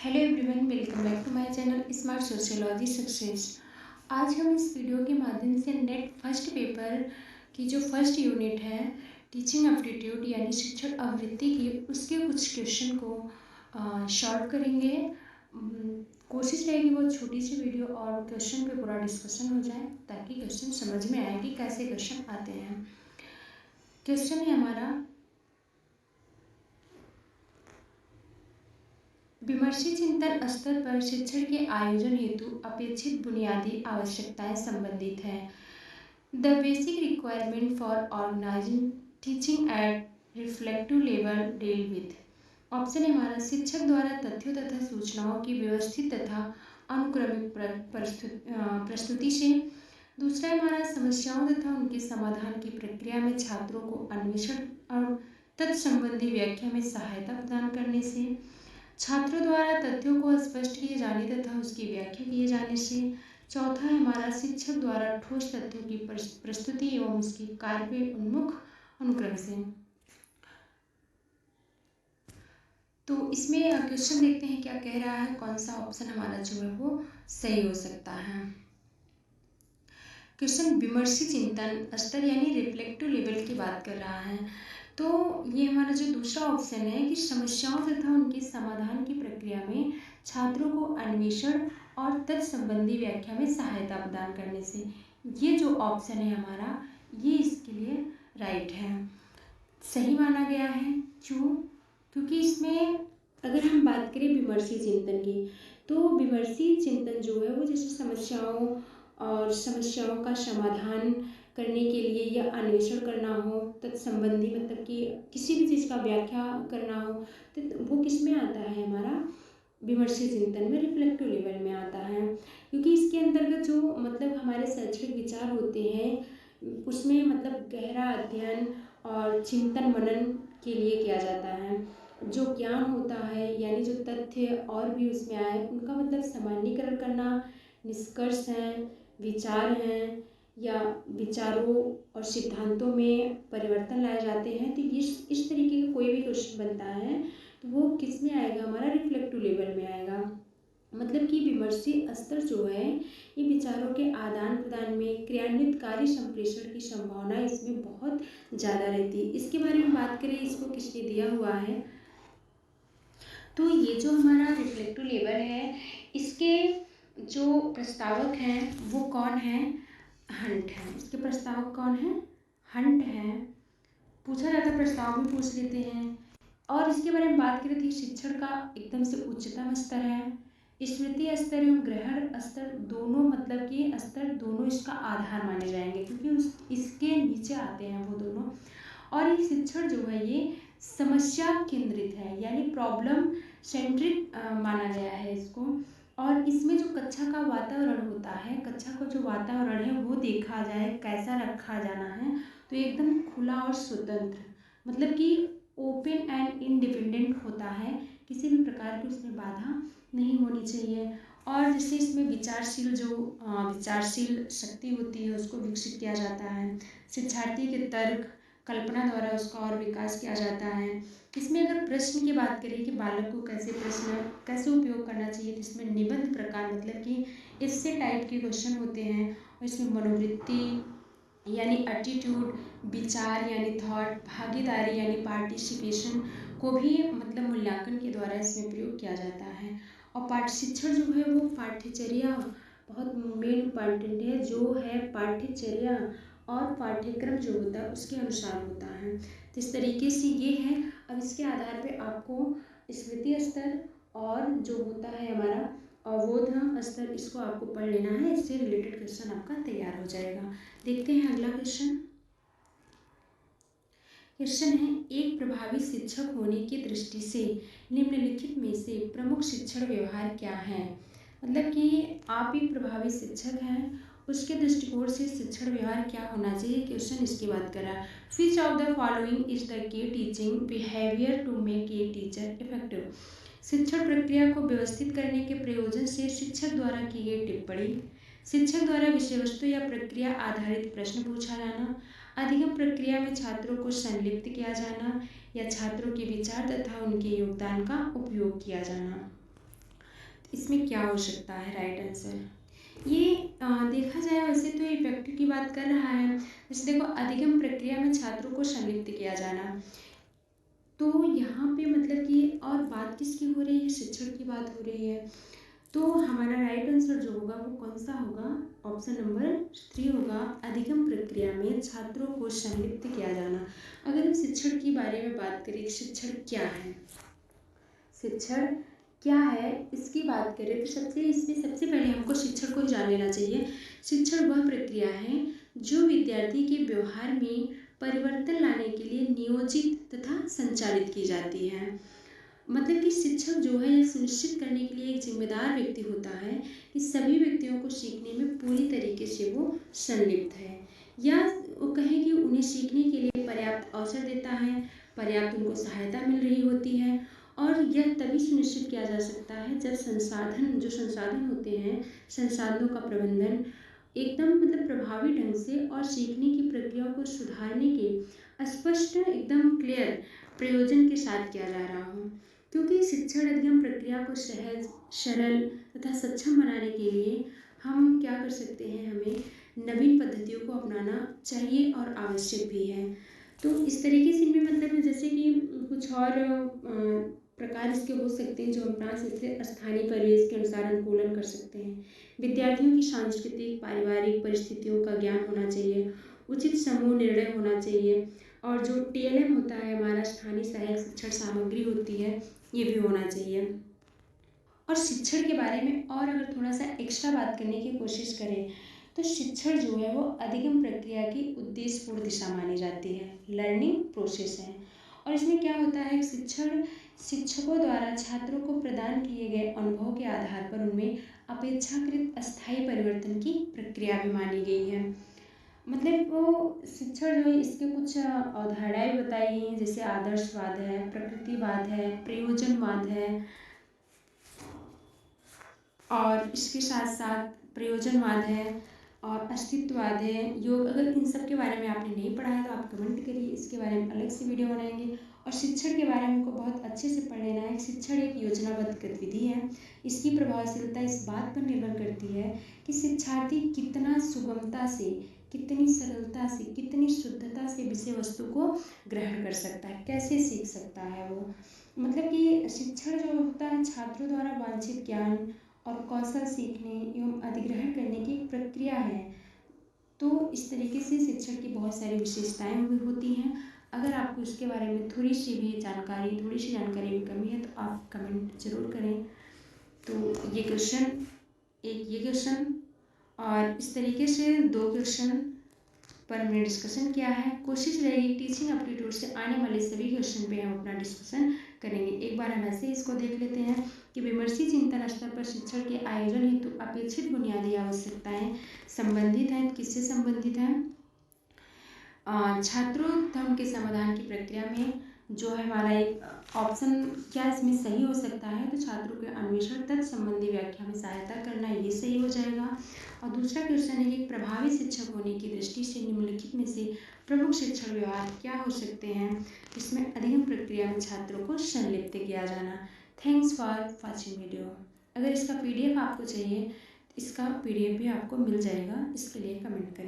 Hello everyone, welcome back to my channel smart sociology success. आज हम इस video के माध्यम से नेट फर्स्ट पेपर की जो फर्स्ट यूनिट है टीचिंग एप्टीट्यूड यानी शिक्षण आवृत्ति की, उसके कुछ क्वेश्चन को सॉल्व करेंगे। कोशिश रहेगी बहुत छोटी सी वीडियो और क्वेश्चन पे पूरा डिस्कशन हो जाए ताकि क्वेश्चन समझ में आए कि कैसे क्वेश्चन आते हैं। क्वेश्चन है हमारा, विमर्शी चिंतन स्तर पर शिक्षण के आयोजन हेतु अपेक्षित बुनियादी आवश्यकताएं संबंधित हैं। The basic requirement for organizing teaching at reflective level deal with. Option है हमारा, शिक्षक द्वारा तथ्यों तथा सूचनाओं की व्यवस्थित तथा अनुक्रमिक प्रस्तुति से। दूसरा है हमारा, समस्याओं तथा उनके समाधान की प्रक्रिया में छात्रों को अन्वेषण और तत्संबंधी व्याख्या में सहायता प्रदान करने से। छात्रों द्वारा तथ्यों को स्पष्ट किए जाने तथा उसकी व्याख्या किए जाने से। चौथा है हमारा, शिक्षक द्वारा ठोस तथ्यों की प्रस्तुति एवं उसकी कार्य उन्मुख अनुक्रम से। तो इसमें क्वेश्चन देखते हैं क्या कह रहा है, कौन सा ऑप्शन हमारा जो है वो सही हो सकता है। क्वेश्चन विमर्शी चिंतन स्तर यानी रिफ्लेक्टिव लेवल की बात कर रहा है। तो ये हमारा जो दूसरा ऑप्शन है कि समस्याओं तथा उनके समाधान की प्रक्रिया में छात्रों को अन्वेषण और तत्संबंधी व्याख्या में सहायता प्रदान करने से। ये जो ऑप्शन है हमारा, ये इसके लिए राइट है, सही माना गया है। क्यों? क्योंकि इसमें अगर हम बात करें विमर्शी चिंतन की, तो विमर्शी चिंतन जो है वो जैसे समस्याओं का समाधान करने के लिए या अन्वेषण करना हो, तत्संबंधी मतलब कि किसी भी चीज़ का व्याख्या करना हो, तो वो किस में आता है हमारा, विमर्शी चिंतन में, रिफ्लेक्टिव लेवल में आता है। क्योंकि इसके अंतर्गत जो मतलब हमारे शैक्षणिक विचार होते हैं उसमें मतलब गहरा अध्ययन और चिंतन मनन के लिए किया जाता है। जो ज्ञान होता है यानी जो तथ्य और भी उसमें आए उनका मतलब सामान्यीकरण करना, निष्कर्ष हैं, विचार हैं या विचारों और सिद्धांतों में परिवर्तन लाए जाते हैं। तो इस तरीके का कोई भी क्वेश्चन बनता है तो वो किस में आएगा, हमारा रिफ्लेक्टिव लेवल में आएगा। मतलब कि विमर्शी स्तर जो है ये विचारों के आदान प्रदान में क्रियान्वित कार्य संप्रेषण की संभावना इसमें बहुत ज़्यादा रहती है। इसके बारे में बात करें, इसको किसने दिया हुआ है, तो ये जो हमारा रिफ्लेक्टिव लेवल है इसके जो प्रस्तावक हैं वो कौन है, हंट है। इसके प्रस्तावक कौन है, हंट है। पूछा जाता प्रस्ताव भी पूछ लेते हैं। और इसके बारे में बात करें तो शिक्षण का एकदम से उच्चतम स्तर है। स्मृति स्तर एवं ग्रहण स्तर दोनों मतलब कि स्तर दोनों इसका आधार माने जाएंगे क्योंकि इसके नीचे आते हैं वो दोनों। और ये शिक्षण जो है ये समस्या केंद्रित है यानी प्रॉब्लम सेंट्रिक माना गया है इसको। और इसमें जो कक्षा का वातावरण होता है, कक्षा का जो वातावरण है वो देखा जाए कैसा रखा जाना है, तो एकदम खुला और स्वतंत्र, मतलब कि ओपन एंड इंडिपेंडेंट होता है, किसी भी प्रकार की उसमें बाधा नहीं होनी चाहिए। और जैसे इसमें विचारशील शक्ति होती है उसको विकसित किया जाता है। शिक्षार्थी के तर्क कल्पना द्वारा उसका और विकास किया जाता है। इसमें अगर प्रश्न की बात करें कि बालक को कैसे उपयोग करना चाहिए, तो इसमें निबंध प्रकार मतलब कि इससे टाइप के क्वेश्चन होते हैं। और इसमें मनोवृत्ति यानी एटीट्यूड, विचार यानी थॉट, भागीदारी यानी पार्टिसिपेशन को भी मतलब मूल्यांकन के द्वारा इसमें प्रयोग किया जाता है। और शिक्षण जो है वो पाठ्यचर्या बहुत मेन इम्पॉर्टेंट है, जो है पाठ्यचर्या और पाठ्यक्रम जो होता है उसके अनुसार होता है। तो इस तरीके से ये है। अब इसके आधार पे आपको स्मृति स्तर और जो होता है हमारा अवबोध स्तर, इसको आपको पढ़ लेना है। इससे रिलेटेड क्वेश्चन आपका तैयार हो जाएगा। देखते हैं अगला क्वेश्चन। क्वेश्चन है, एक प्रभावी शिक्षक होने की दृष्टि से निम्नलिखित में से प्रमुख शिक्षण व्यवहार क्या है। मतलब कि आप एक प्रभावी शिक्षक हैं, उसके दृष्टिकोण से शिक्षण व्यवहार क्या होना चाहिए, क्वेश्चन इसकी बात कर रहा है। Which of the following is the key teaching behaviour to make a teacher effective. शिक्षण प्रक्रिया को व्यवस्थित करने के प्रयोजन से शिक्षक द्वारा की गई टिप्पणी, शिक्षक द्वारा विषय वस्तु या प्रक्रिया आधारित प्रश्न पूछा जाना, अधिगम प्रक्रिया में छात्रों को संलिप्त किया जाना या छात्रों के विचार तथा उनके योगदान का उपयोग किया जाना। इसमें क्या हो सकता है राइट आंसर? ये देखा जाए वैसे तो ये व्यक्ति की बात कर रहा है। जैसे देखो, अधिगम प्रक्रिया में छात्रों को संलिप्त किया जाना, तो यहाँ पे मतलब कि और बात किसकी हो रही है? शिक्षण की बात हो रही है। तो हमारा राइट आंसर जो होगा वो कौन सा होगा? ऑप्शन नंबर 3 होगा, अधिगम प्रक्रिया में छात्रों को संलिप्त किया जाना। अगर हम शिक्षण के बारे में बात करें, शिक्षण क्या है, शिक्षण क्या है इसकी बात करें तो सबसे पहले हमको शिक्षण को जान लेना चाहिए। शिक्षण वह प्रक्रिया है जो विद्यार्थी के व्यवहार में परिवर्तन लाने के लिए नियोजित तथा संचालित की जाती है। मतलब कि शिक्षक जो है यह सुनिश्चित करने के लिए एक जिम्मेदार व्यक्ति होता है कि सभी व्यक्तियों को सीखने में पूरी तरीके से वो संलिप्त है, या वो कहें कि उन्हें सीखने के लिए पर्याप्त अवसर देता है, पर्याप्त उनको सहायता मिल रही होती है। और यह तभी सुनिश्चित किया जा सकता है जब संसाधन होते हैं, संसाधनों का प्रबंधन एकदम मतलब प्रभावी ढंग से और सीखने की प्रक्रिया को सुधारने के स्पष्ट एकदम क्लियर प्रयोजन के साथ किया जा रहा हो। क्योंकि शिक्षण अधिगम प्रक्रिया को सहज, सरल तथा सक्षम बनाने के लिए हम क्या कर सकते हैं, हमें नवीन पद्धतियों को अपनाना चाहिए और आवश्यक भी है। तो इस तरीके से इनमें मतलब जैसे कि कुछ और प्रकार इसके हो सकते हैं जो हम अपना सकते हैं। स्थानीय परिवेश के अनुसार अनुकूलन कर सकते हैं, विद्यार्थियों की सांस्कृतिक पारिवारिक परिस्थितियों का ज्ञान होना चाहिए, उचित समूह निर्णय होना चाहिए, और जो TLM होता है हमारा स्थानीय सहायक शिक्षण सामग्री होती है ये भी होना चाहिए। और शिक्षण के बारे में और अगर थोड़ा सा एक्स्ट्रा बात करने की कोशिश करें तो शिक्षण जो है वो अधिगम प्रक्रिया की उद्देश्यपूर्ण दिशा मानी जाती है, लर्निंग प्रोसेस है। और इसमें क्या होता है, शिक्षण शिक्षकों द्वारा छात्रों को प्रदान किए गए अनुभव के आधार पर उनमें अपेक्षाकृत अस्थायी परिवर्तन की प्रक्रिया भी मानी गई है। मतलब वो शिक्षण जो है इसके कुछ अवधारणाएं बताई गई हैं, जैसे आदर्शवाद है, प्रकृतिवाद है, प्रयोजनवाद है, और इसके साथ साथ प्रयोजनवाद है और अस्तित्ववाद है, योग। अगर इन सब के बारे में आपने नहीं पढ़ा है तो आप कमेंट करिए, इसके बारे में अलग से वीडियो बनाएंगे। और शिक्षण के बारे में हमको बहुत अच्छे से पढ़ लेना है। शिक्षण एक योजनाबद्ध गतिविधि है, इसकी प्रभावशीलता इस बात पर निर्भर करती है कि शिक्षार्थी कितना सुगमता से, कितनी सरलता से, कितनी शुद्धता से विषय वस्तु को ग्रहण कर सकता है, कैसे सीख सकता है वो। मतलब कि शिक्षण जो होता है छात्रों द्वारा वांछित ज्ञान और कौशल सीखने एवं अधिग्रहण करने की एक प्रक्रिया है। तो इस तरीके से शिक्षण की बहुत सारी विशेषताएं भी होती हैं। अगर आपको इसके बारे में थोड़ी सी जानकारी भी कमी है तो आप कमेंट जरूर करें। तो ये क्वेश्चन और इस तरीके से 2 क्वेश्चन पर हमने डिस्कशन किया है। कोशिश रहेगी टीचिंग एप्टीट्यूड से आने वाले सभी क्वेश्चन पे हम अपना डिस्कशन करेंगे। एक बार हम ऐसे इसको देख लेते हैं कि विमर्शी चिंतन स्तर पर शिक्षण के आयोजन हेतु अपेक्षित बुनियादी आवश्यकताएं संबंधित हैं। किससे संबंधित हैं? छात्रों के समाधान की प्रक्रिया में जो है हमारा एक ऑप्शन क्या इसमें सही हो सकता है, तो छात्रों के अन्वेषण तक संबंधी व्याख्या में सहायता करना, ये सही हो जाएगा। और दूसरा क्वेश्चन है कि प्रभावी शिक्षक होने की दृष्टि से निम्नलिखित में से प्रमुख शिक्षण व्यवहार क्या हो सकते हैं, इसमें अधिगम प्रक्रिया में छात्रों को संलिप्त किया जाना। Thanks for watching video. अगर इसका PDF आपको चाहिए, इसका PDF भी आपको मिल जाएगा, इसके लिए कमेंट करें।